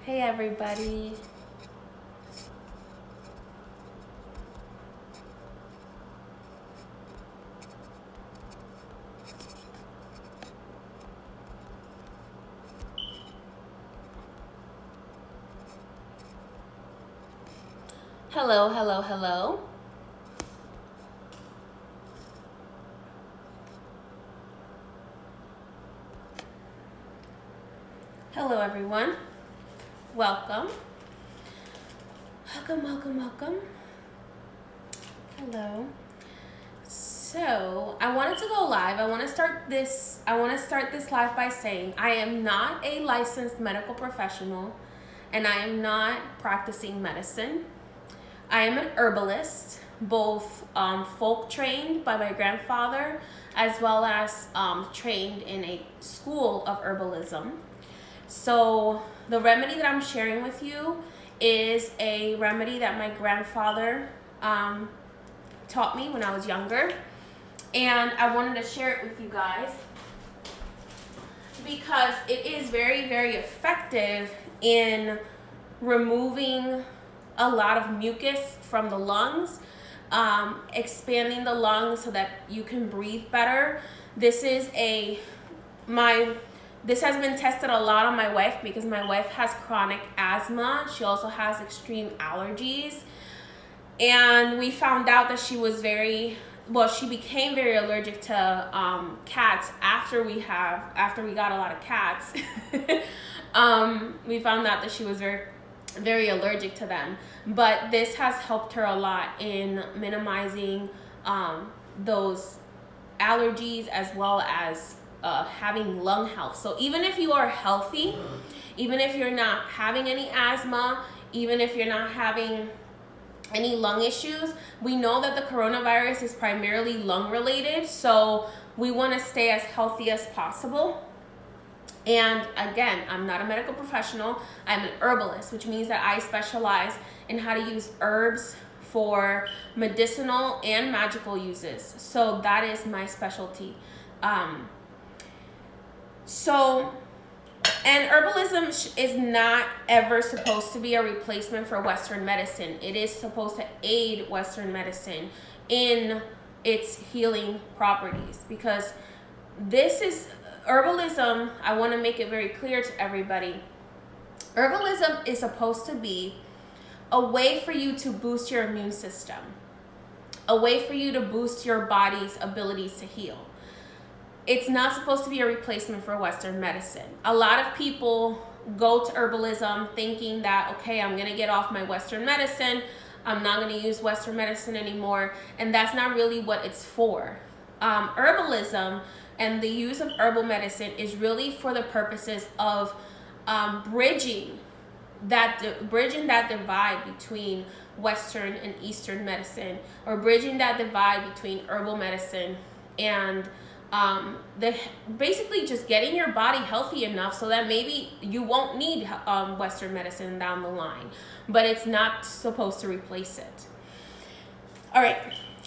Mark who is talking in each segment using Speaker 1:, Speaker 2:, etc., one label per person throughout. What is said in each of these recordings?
Speaker 1: Hey everybody. Hello, hello, hello. Hello everyone. Welcome. Welcome. Hello. So, I wanted to go live. I want to start this live by saying I am not a licensed medical professional and I am not practicing medicine. I am an herbalist, both folk trained by my grandfather as well as trained in a school of herbalism. So the remedy that I'm sharing with you is a remedy that my grandfather taught me when I was younger. And I wanted to share it with you guys because it is very, very effective in removing a lot of mucus from the lungs, expanding the lungs so that you can breathe better. This has been tested a lot on my wife because my wife has chronic asthma. She also has extreme allergies. And we found out that she became very allergic to cats after we got a lot of cats. We found out that she was very allergic to them, but this has helped her a lot in minimizing those allergies as well as having lung health. So even if you are healthy, even if you're not having any asthma, even if you're not having any lung issues, we know that the coronavirus is primarily lung related, so we want to stay as healthy as possible. And again, I'm not a medical professional. I'm an herbalist, which means that I specialize in how to use herbs for medicinal and magical uses. So that is my specialty. And herbalism is not ever supposed to be a replacement for Western medicine. It is supposed to aid Western medicine in its healing properties, because herbalism, I want to make it very clear to everybody. Herbalism is supposed to be a way for you to boost your immune system, a way for you to boost your body's abilities to heal. It's not supposed to be a replacement for Western medicine. A lot of people go to herbalism thinking that, okay, I'm going to get off my Western medicine. I'm not going to use Western medicine anymore. And that's not really what it's for. Herbalism and the use of herbal medicine is really for the purposes of bridging that divide between Western and Eastern medicine, or bridging that divide between herbal medicine and basically just getting your body healthy enough so that maybe you won't need Western medicine down the line, but it's not supposed to replace it. All right,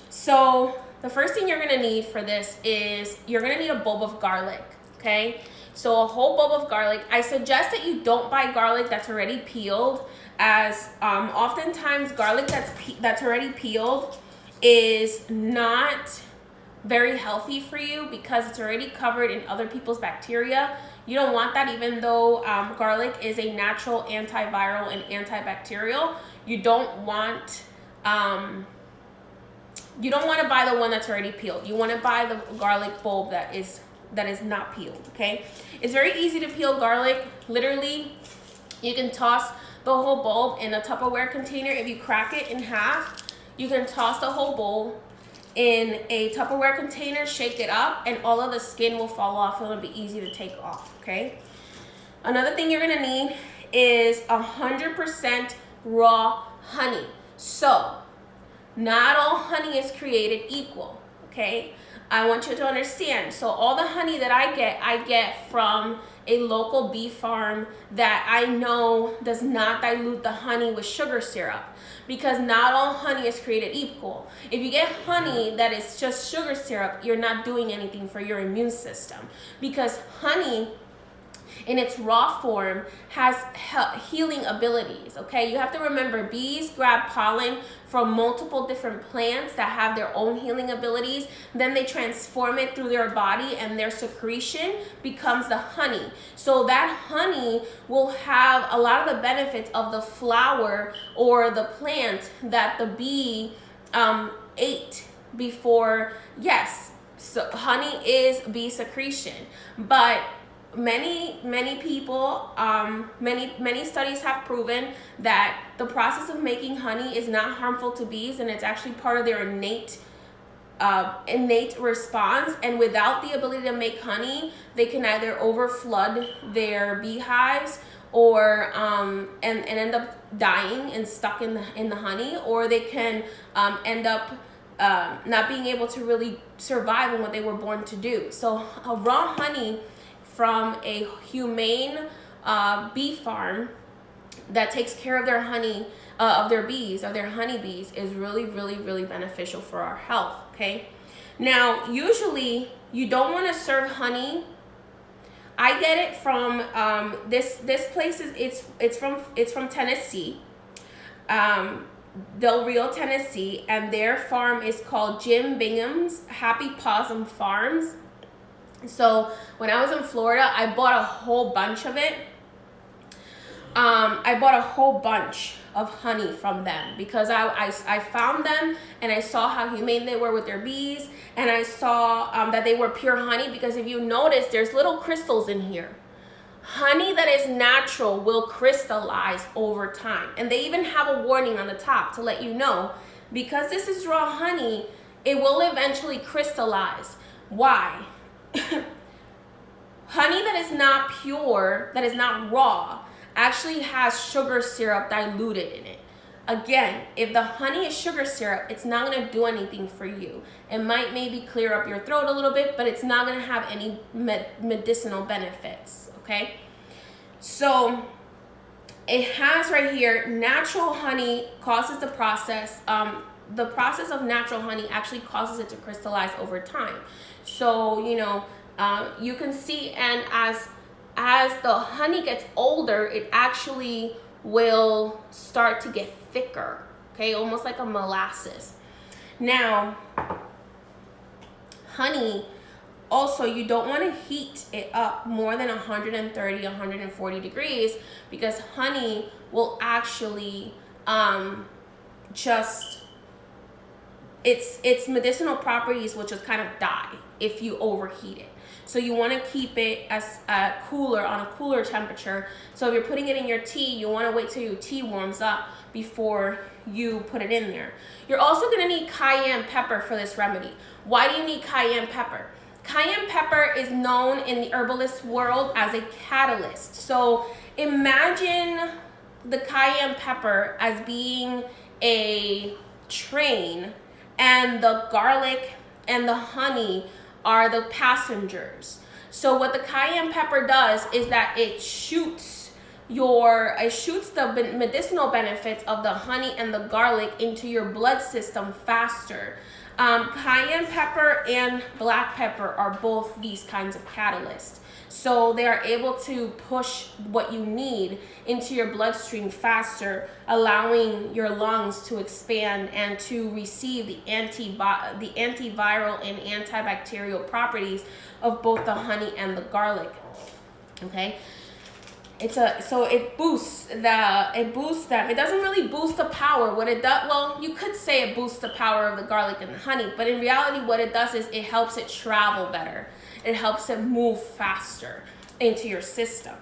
Speaker 1: so the first thing you're gonna need for this is you're gonna need a bulb of garlic, okay? So a whole bulb of garlic. I suggest that you don't buy garlic that's already peeled, as oftentimes garlic that's already peeled is not very healthy for you because it's already covered in other people's bacteria. You don't want that, even though garlic is a natural antiviral and antibacterial. You don't want to buy the one that's already peeled. You want to buy the garlic bulb that is not peeled, okay? It's very easy to peel garlic. Literally, you can toss the whole bulb in a Tupperware container. If you crack it in half, you can toss the whole bulb in a Tupperware container, shake it up, and all of the skin will fall off. It'll be easy to take off, okay? Another thing you're gonna need is 100% raw honey. So, not all honey is created equal, okay? I want you to understand. So all the honey that I get from a local bee farm that I know does not dilute the honey with sugar syrup, because not all honey is created equal. If you get honey that is just sugar syrup, you're not doing anything for your immune system, because honey in its raw form has healing abilities, okay? You have to remember, bees grab pollen from multiple different plants that have their own healing abilities. Then they transform it through their body, and their secretion becomes the honey. So that honey will have a lot of the benefits of the flower or the plant that the bee ate before. Yes, so honey is bee secretion, but many people, many studies have proven that the process of making honey is not harmful to bees, and it's actually part of their innate response. And without the ability to make honey, they can either overflood their beehives or and end up dying and stuck in the honey, or they can end up not being able to really survive in what they were born to do. So raw honey from a humane bee farm that takes care of their honey, of their bees, of their honeybees, is really, really, really beneficial for our health, okay? Now, usually you don't want to serve honey. I get it from this place it's from Tennessee, Del Rio, Tennessee, and their farm is called Jim Bingham's Happy Possum Farms. So when I was in Florida, I bought a whole bunch of it. I bought a whole bunch of honey from them because I found them and I saw how humane they were with their bees, and I saw that they were pure honey, because if you notice, there's little crystals in here. Honey that is natural will crystallize over time, and they even have a warning on the top to let you know, because this is raw honey, it will eventually crystallize. Why? Honey that is not pure, that is not raw, actually has sugar syrup diluted in it. Again, if the honey is sugar syrup, it's not going to do anything for you. It might maybe clear up your throat a little bit, but it's not going to have any medicinal benefits, okay? So it has right here, natural honey causes the process of natural honey actually causes it to crystallize over time. So, you know, you can see, and as the honey gets older, it actually will start to get thicker, okay, almost like a molasses. Now, honey, also, you don't want to heat it up more than 130, 140 degrees, because honey will actually its medicinal properties will just kind of die if you overheat it. So you want to keep it as cooler, on a cooler temperature. So if you're putting it in your tea, you want to wait till your tea warms up before you put it in there. You're also going to need cayenne pepper for this remedy. Why do you need cayenne pepper? Cayenne pepper is known in the herbalist world as a catalyst. So imagine the cayenne pepper as being a train, and the garlic and the honey are the passengers. So what the cayenne pepper does is that it shoots the medicinal benefits of the honey and the garlic into your blood system faster. Cayenne pepper and black pepper are both these kinds of catalysts. So they are able to push what you need into your bloodstream faster, allowing your lungs to expand and to receive the antiviral and antibacterial properties of both the honey and the garlic. Okay? So it boosts them. It doesn't really boost the power. What it does, well, you could say it boosts the power of the garlic and the honey, but in reality what it does is it helps it travel better. It helps it move faster into your system.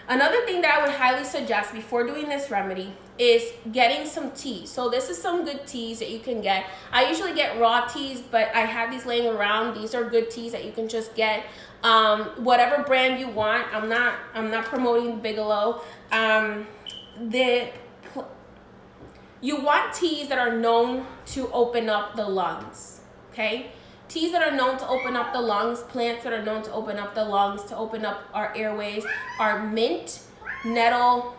Speaker 1: Another thing that I would highly suggest before doing this remedy is getting some tea. So this is some good teas that you can get. I usually get raw teas, but I have these laying around. These are good teas that you can just get. Whatever brand you want. I'm not promoting Bigelow. You want teas that are known to open up the lungs, okay? Teas that are known to open up the lungs, plants that are known to open up the lungs, to open up our airways, are mint, nettle,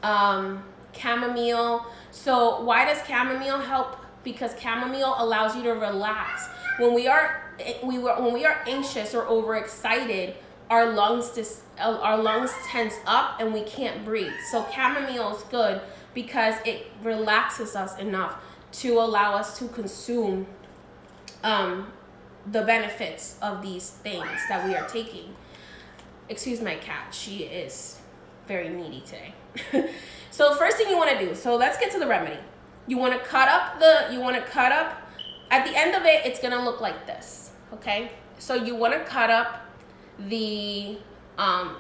Speaker 1: chamomile. So why does chamomile help? Because chamomile allows you to relax. When we are anxious or overexcited, our lungs tense up and we can't breathe. So chamomile is good because it relaxes us enough to allow us to consume the benefits of these things that we are taking. Excuse my cat, she is very needy today. So first thing you want to do, so let's get to the remedy. You want to cut up at the end of it, it's gonna look like this, okay? So you want to cut up the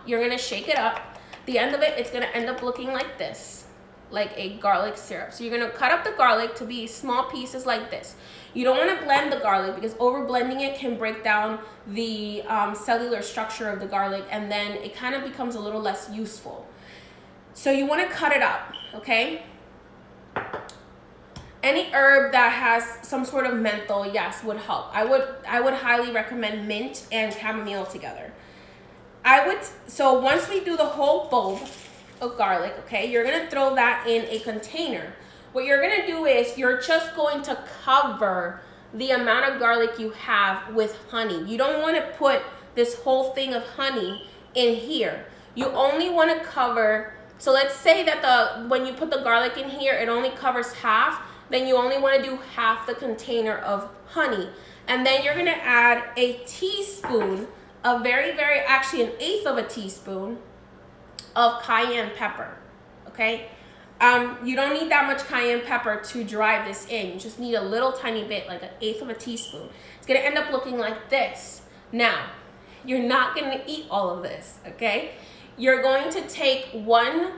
Speaker 1: you're gonna shake it up. The end of it, it's gonna end up looking like this, like a garlic syrup. So you're gonna cut up the garlic to be small pieces like this. You don't want to blend the garlic because over blending it can break down the cellular structure of the garlic, and then it kind of becomes a little less useful. So you want to cut it up, okay? Any herb that has some sort of menthol, yes, would help. I would highly recommend mint and chamomile together. So once we do the whole bulb of garlic, okay, you're gonna throw that in a container. What you're gonna do is you're just going to cover the amount of garlic you have with honey. You don't want to put this whole thing of honey in here. You only want to cover, so let's say that when you put the garlic in here, it only covers half, then you only want to do half the container of honey. And then you're gonna add a teaspoon, actually an eighth of a teaspoon of cayenne pepper, okay? You don't need that much cayenne pepper to drive this in. You just need a little tiny bit, like an eighth of a teaspoon. It's gonna end up looking like this. Now, you're not gonna eat all of this, okay? You're going to take 1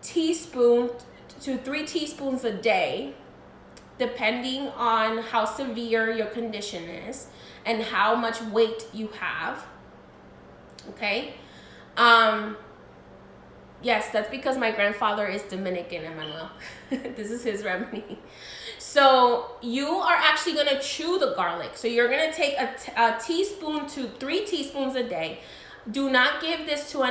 Speaker 1: teaspoon to 3 teaspoons a day, depending on how severe your condition is and how much weight you have, okay? Yes, that's because my grandfather is Dominican, Emmanuel. This is his remedy. So you are actually gonna chew the garlic. So you're gonna take a teaspoon to 3 teaspoons a day. Do not give this to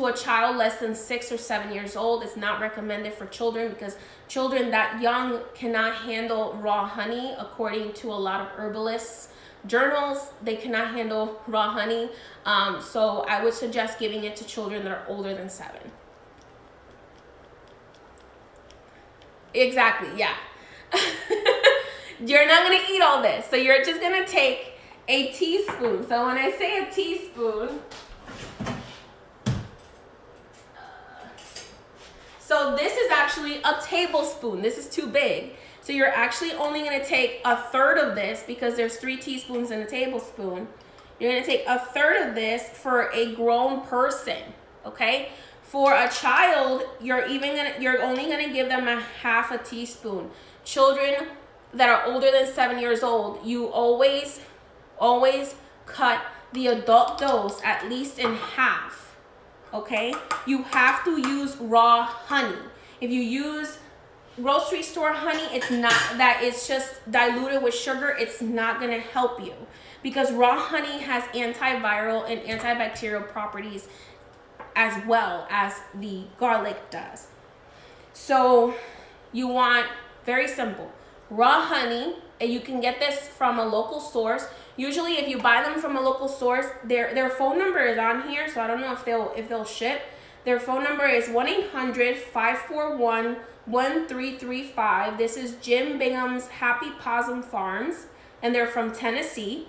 Speaker 1: a child less than 6 or 7 years old. It's not recommended for children because children that young cannot handle raw honey. According to a lot of herbalists' journals, they cannot handle raw honey. So I would suggest giving it to children that are older than 7. Exactly, yeah. You're not gonna eat all this. So you're just gonna take a teaspoon. So when I say a teaspoon, so this is actually a tablespoon. This is too big. So you're actually only gonna take a third of this because there's 3 teaspoons in a tablespoon. You're gonna take a third of this for a grown person, okay? For a child, you're only gonna give them a half a teaspoon. Children that are older than 7 years old, you always cut the adult dose at least in half, okay? You have to use raw honey. If you use grocery store honey, it's just diluted with sugar, it's not gonna help you because raw honey has antiviral and antibacterial properties as well as the garlic does. So you want, very simple, raw honey, and you can get this from a local source. Usually if you buy them from a local source, their phone number is on here, so I don't know if they'll ship. Their phone number is 1-800-541-1335. This is Jim Bingham's Happy Possum Farms, and they're from Tennessee.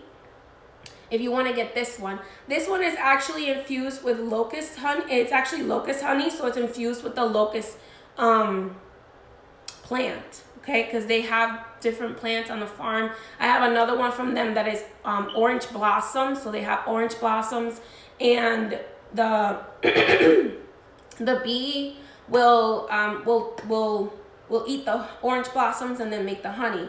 Speaker 1: If you want to get this one is actually infused with locust honey. It's actually locust honey, so it's infused with the locust plant, okay? Because they have different plants on the farm. I have another one from them that is orange blossom, so they have orange blossoms, and the the bee will eat the orange blossoms and then make the honey.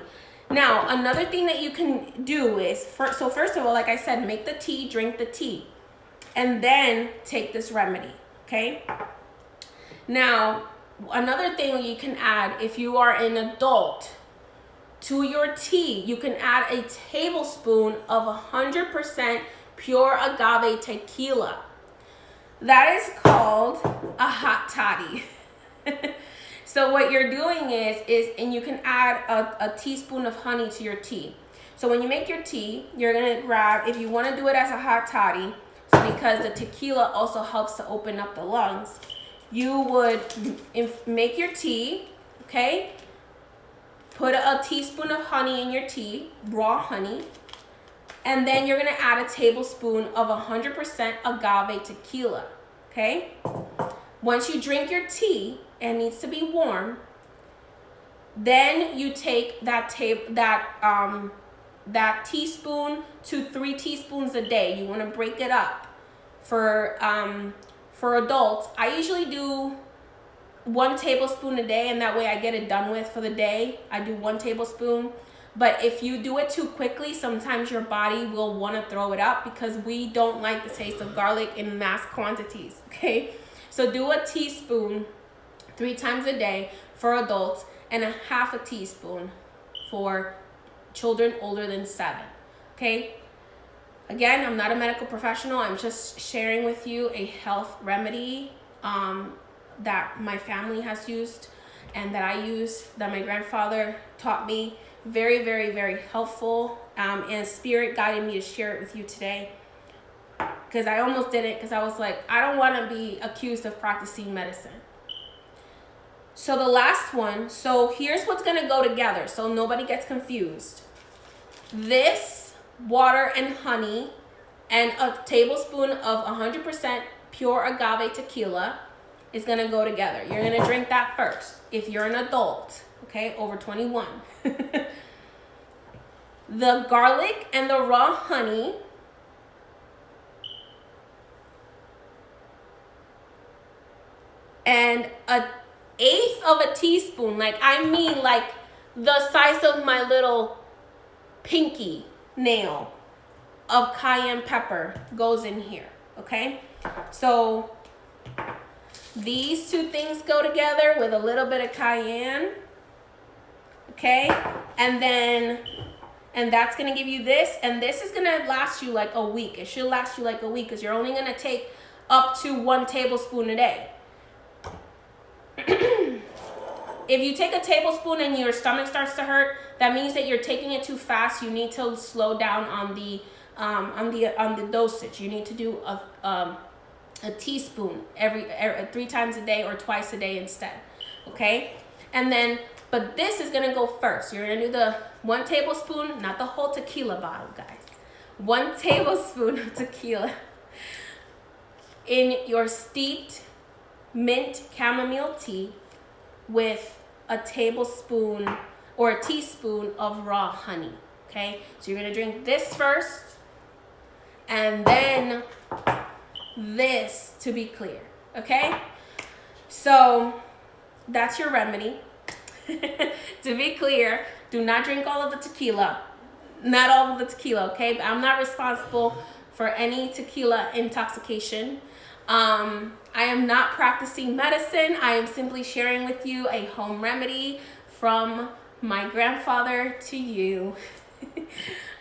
Speaker 1: Now, another thing that you can do is, first of all, like I said, make the tea, drink the tea, and then take this remedy, okay? Now, another thing you can add, if you are an adult, to your tea, you can add a tablespoon of 100% pure agave tequila. That is called a hot toddy. So what you're doing is and you can add a teaspoon of honey to your tea. So when you make your tea, you're gonna grab, if you wanna do it as a hot toddy, so because the tequila also helps to open up the lungs. You would make your tea, okay? Put a teaspoon of honey in your tea, raw honey. And then you're gonna add a tablespoon of 100% agave tequila, okay? Once you drink your tea, and it needs to be warm, then you take that teaspoon to 3 teaspoons a day. You wanna break it up. For adults, I usually do 1 tablespoon a day, and that way I get it done with for the day. I do 1 tablespoon. But if you do it too quickly, sometimes your body will want to throw it up because we don't like the taste of garlic in mass quantities, okay? So do a teaspoon 3 times a day for adults and a half a teaspoon for children older than 7, okay? Again, I'm not a medical professional. I'm just sharing with you a health remedy that my family has used and that I use, that my grandfather taught me. Very, very, very helpful, and Spirit guided me to share it with you today, because I almost didn't, because I was like, I don't want to be accused of practicing medicine. So the last one, so here's what's going to go together so nobody gets confused. This water and honey and a tablespoon of 100% pure agave tequila is going to go together. You're going to drink that first if you're an adult, okay, over 21. The garlic and the raw honey and 1/8 of a teaspoon, like I mean like the size of my little pinky nail of cayenne pepper goes in here, okay? So these 2 things go together with a little bit of cayenne, okay? And that's gonna give you this, and this is gonna last you like a week. It should last you like a week because you're only gonna take up to 1 tablespoon a day. If you take a tablespoon and your stomach starts to hurt, that means that you're taking it too fast. You need to slow down on the dosage. You need to do a teaspoon every 3 times a day or twice a day instead, okay? And then, but this is gonna go first. You're gonna do the 1 tablespoon, not the whole tequila bottle, guys. 1 tablespoon of tequila in your steeped mint chamomile tea with a tablespoon or a teaspoon of raw honey, okay? So you're gonna drink this first and then this, to be clear, okay? So that's your remedy. To be clear, do not drink all of the tequila. Not all of the tequila, okay? I'm not responsible for any tequila intoxication. I am not practicing medicine. I am simply sharing with you a home remedy from my grandfather to you.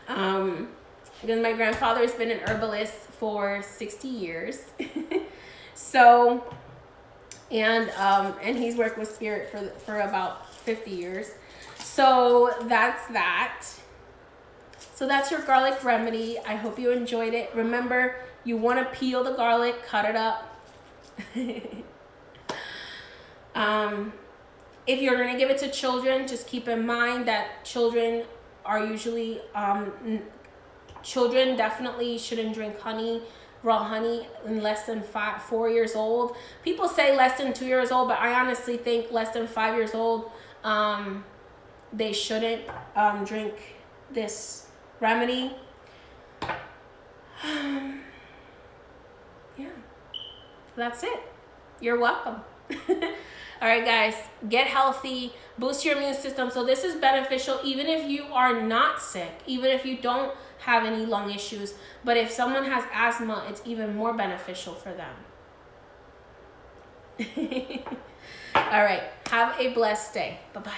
Speaker 1: Because my grandfather has been an herbalist for 60 years. So, and he's worked with Spirit for about 50 years. So that's that. So that's your garlic remedy. I hope you enjoyed it. Remember, you want to peel the garlic, cut it up. If you're going to give it to children, just keep in mind that children are usually, children definitely shouldn't drink honey, raw honey, in less than 4 years old. People say less than 2 years old, but I honestly think less than 5 years old, they shouldn't drink this remedy. Yeah, that's it. You're welcome. All right, guys, get healthy, boost your immune system. So this is beneficial even if you are not sick, even if you don't have any lung issues. But if someone has asthma, it's even more beneficial for them. All right, have a blessed day. Bye-bye.